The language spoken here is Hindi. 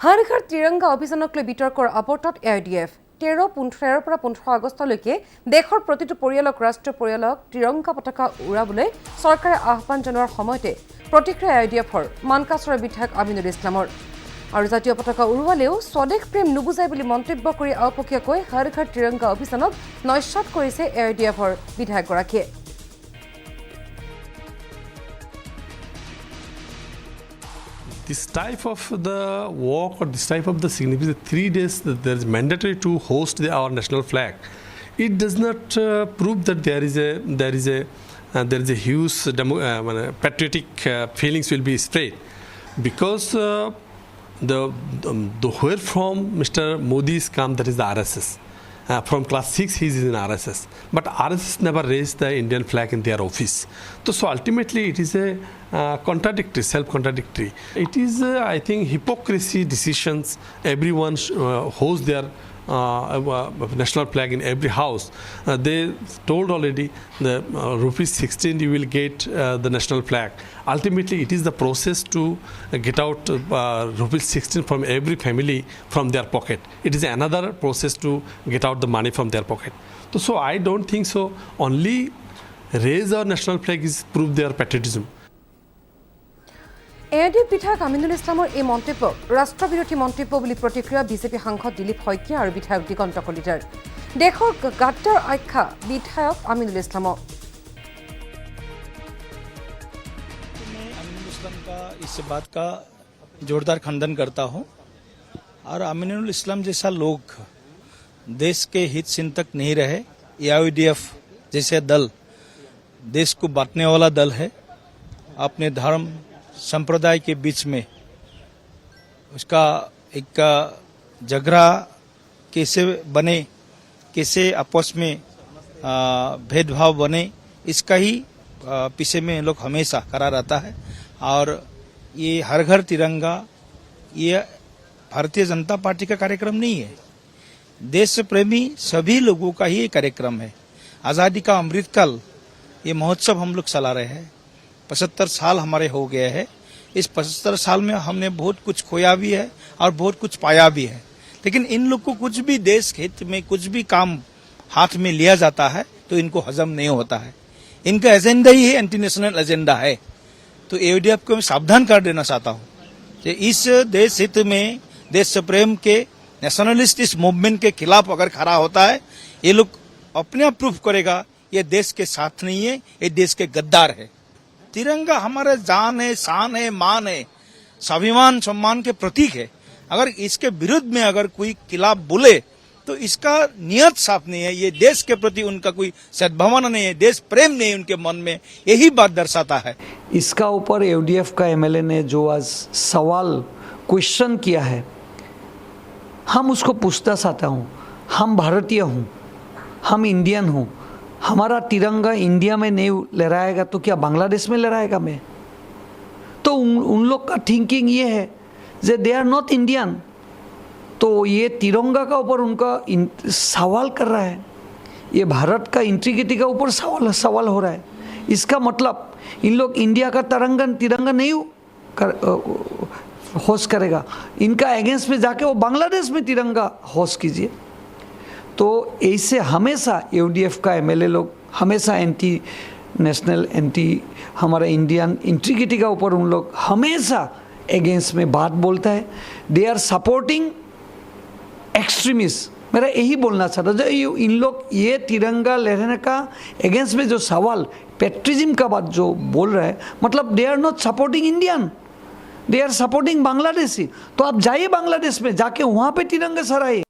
हर घर तिरंगा अभियानक লৈ বিতৰ্কৰ আপতত AIDF 13 পৰা 15 আগষ্টলৈকে দেশৰ প্ৰতিটো পৰিয়ালক ৰাষ্ট্ৰীয় পৰিয়ালক তিৰংগা পতাকা উৰাবলৈ চৰকাৰে আহ্বান জনোৱাৰ সময়তে প্ৰতিক্ৰিয়া AIDFৰ মানকাছৰৰ বিধায়ক আমিনুল ইছলামৰ আৰু জাতীয় পতাকা উৰুৱালেও স্বদেশ প্ৰেম নুবুজাই বুলি মন্তব্য কৰি আওপকীয়াকৈ হৰ ঘৰ তিৰংগা অভিযানক নস্যাৎ কৰিছে AIDFৰ বিধায়কগৰাকীয়ে। This type of the walk or this type of the significance, 3 days that there is mandatory to host our national flag. It does not prove that there is a huge patriotic feelings will be spread, because the where from Mr. Modi's come, that is the RSS. From class 6 he is in RSS, but RSS never raised the Indian flag in their office. So ultimately it is a contradictory, self-contradictory. It is I think hypocrisy decisions. Everyone holds their national flag in every house. They told already the rupees 16 you will get the national flag. Ultimately it is the process to get out rupees 16 from every family from their pocket. It is another process to get out the money from their pocket. So I don't think so only raise our national flag is prove their patriotism. AIDF বিধায়ক আমিনুল ইছলামৰ এই মন্তব্য ৰাষ্ট্ৰবিৰোধী মন্তব্য বুলি প্ৰতিক্ৰিয়া বিজেপি সাংসদ দিলীপ শইকীয়া আৰু বিধায়ক দিগন্ত কলিতাৰ। দেশৰ গাদ্দাৰ আখ্যা বিধায়ক আমিনুল ইছলামৰ। मैं अमीनुल इस्लाम का इस बात का जोरदार खंडन करता हूं, और अमीनुल इस्लाम जैसा लोग देश के हित चिंतक नहीं रहे। AIDF जैसे दल देश को बांटने वाला दल है। अपने धर्म संप्रदाय के बीच में उसका एक झगड़ा कैसे बने, कैसे आपस में भेदभाव बने, इसका ही पीछे में लोग हमेशा करा रहता है। और ये हर घर तिरंगा ये भारतीय जनता पार्टी का कार्यक्रम नहीं है, देश प्रेमी सभी लोगों का ही कार्यक्रम है। आज़ादी का अमृतकाल ये महोत्सव हम लोग चला रहे हैं। 75 साल हमारे हो गए हैं। इस 75 साल में हमने बहुत कुछ खोया भी है और बहुत कुछ पाया भी है, लेकिन इन लोग को कुछ भी देश हित में कुछ भी काम हाथ में लिया जाता है तो इनको हजम नहीं होता है। इनका एजेंडा ही एंटी नेशनल एजेंडा है। तो AIDF को मैं सावधान कर देना चाहता हूँ कि इस देश हित में देश प्रेम के नेशनलिस्ट इस मूवमेंट के खिलाफ अगर खड़ा होता है, ये लोग अपने आप प्रूफ करेगा ये देश के साथ नहीं है, ये देश के गद्दार है। तिरंगा हमारा जान है, शान है, मान है, स्वाभिमान सम्मान के प्रतीक है। अगर इसके विरुद्ध में अगर कोई खिलाफ बोले तो इसका नियत साफ नहीं है, ये देश के प्रति उनका कोई सद्भावना नहीं है, देश प्रेम नहीं है उनके मन में, यही बात दर्शाता है। इसका ऊपर AIDF का MLA ने जो आज सवाल क्वेश्चन किया है, हम उसको पूछना चाहता हूँ। हम भारतीय हूँ, हम इंडियन हूँ, हमारा तिरंगा इंडिया में नहीं लहराएगा तो क्या बांग्लादेश में लहराएगा मैं? तो उन लोग का थिंकिंग ये है जे दे आर नॉट इंडियन। तो ये तिरंगा का ऊपर उनका सवाल कर रहा है, ये भारत का इंटीग्रिटी का ऊपर सवाल हो रहा है। इसका मतलब इन लोग इंडिया का तिरंगा नहीं होस्ट करेगा, इनका अगेंस्ट में जाके वो बांग्लादेश में तिरंगा होस्ट कीजिए। तो ऐसे हमेशा AIDF का MLA लोग हमेशा एंटी नेशनल, एंटी हमारा इंडियन इंटीग्रिटी का ऊपर उन लोग हमेशा अगेंस्ट में बात बोलता है। They are supporting extremist. मेरा यही बोलना चाहता था, जो इन लोग ये तिरंगा लहराने का अगेंस्ट में जो सवाल पेट्रिज्म का बात जो बोल रहा है, मतलब they are not supporting Indian, they are supporting Bangladeshi. तो आप जाइए बांग्लादेश में, जाके वहाँ पे तिरंगा सराइए।